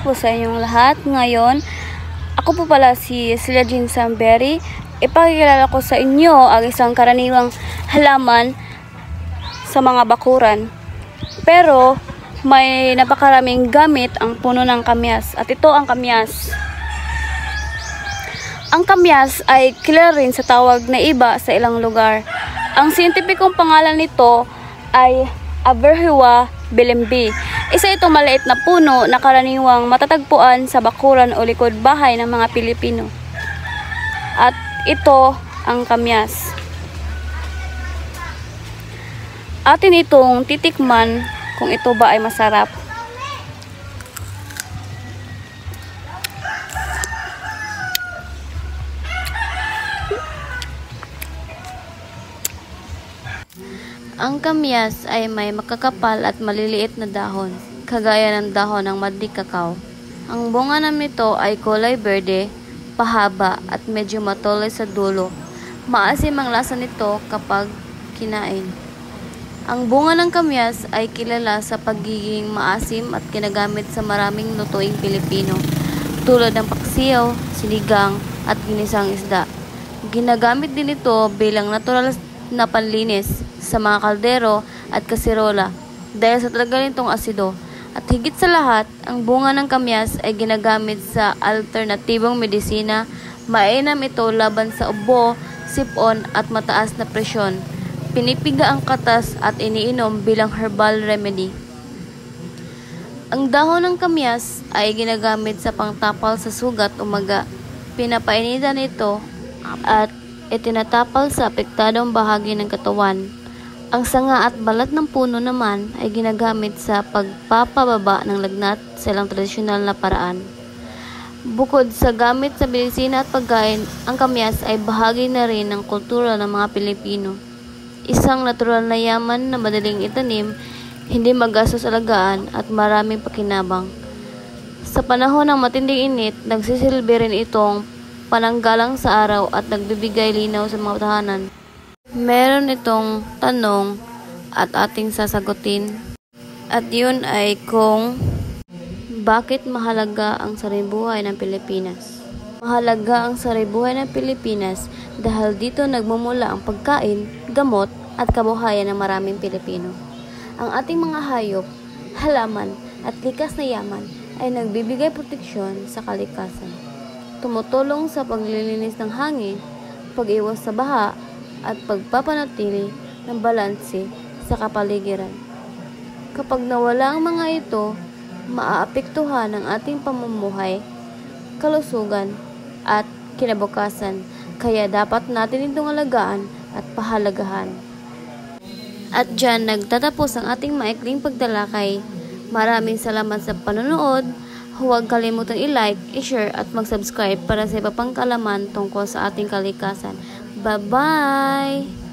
po sa inyong lahat. Ngayon, ako po pala si Celia Jean Samberry. Ipakikilala ko sa inyo ang isang karaniwang halaman sa mga bakuran. Pero, may napakaraming gamit ang puno ng kamyas. At ito ang kamyas. Ang kamyas ay kilala rin sa tawag na iba sa ilang lugar. Ang siyentipikong pangalan nito ay Averrhoea belembi. Isa itong maliit na puno na karaniwang matatagpuan sa bakuran o likod bahay ng mga Pilipino. At ito ang kamyas. Atin itong titikman kung ito ba ay masarap. Ang kamyas ay may makakapal at maliliit na dahon, kagaya ng dahon ng maddi kakao. Ang bunga nito ay kulay berde, pahaba at medyo matuloy sa dulo. Maasim ang lasa nito kapag kinain. Ang bunga ng kamyas ay kilala sa pagiging maasim at ginagamit sa maraming lutuing Pilipino, tulad ng paksiw, sinigang at ginisang isda. Ginagamit din ito bilang natural na panlinis sa mga kaldero at kasirola dahil sa talaga nitong asido. At higit sa lahat, ang bunga ng kamyas ay ginagamit sa alternatibong medisina. Mainam ito laban sa ubo, sipon at mataas na presyon. Pinipiga ang katas at iniinom bilang herbal remedy. Ang dahon ng kamyas ay ginagamit sa pangtapal sa sugat o maga. Pinapainitan ito at itinatapal sa apektadong bahagi ng katawan. Ang sanga at balat ng puno naman ay ginagamit sa pagpapababa ng lagnat sa ilang tradisyonal na paraan. Bukod sa gamit sa medisina at pagkain, ang kamyas ay bahagi na rin ng kultura ng mga Pilipino. Isang natural na yaman na madaling itanim, hindi magastos alagaan at maraming pakinabang. Sa panahon ng matinding init, nagsisilbi rin itong pananggalang sa araw at nagbibigay linaw sa mga tahanan. Meron itong tanong at ating sasagutin. At yun ay kung bakit mahalaga ang saribuhay ng Pilipinas. Mahalaga ang saribuhay ng Pilipinas dahil dito nagmumula ang pagkain, gamot at kabuhayan ng maraming Pilipino. Ang ating mga hayop, halaman at likas na yaman ay nagbibigay proteksyon sa kalikasan. Tumutulong sa paglilinis ng hangin, pag-iwas sa baha, at pagpapanatili ng balanse sa kapaligiran. Kapag nawala ang mga ito, maaapektuhan ang ating pamumuhay, kalusugan, at kinabukasan. Kaya dapat natin itong alagaan at pahalagahan. At dyan nagtatapos ang ating maikling pagtalakay. Maraming salamat sa panonood. Huwag kalimutang i-like, i-share at mag-subscribe para sa iba pang kaalaman tungkol sa ating kalikasan. Bye-bye!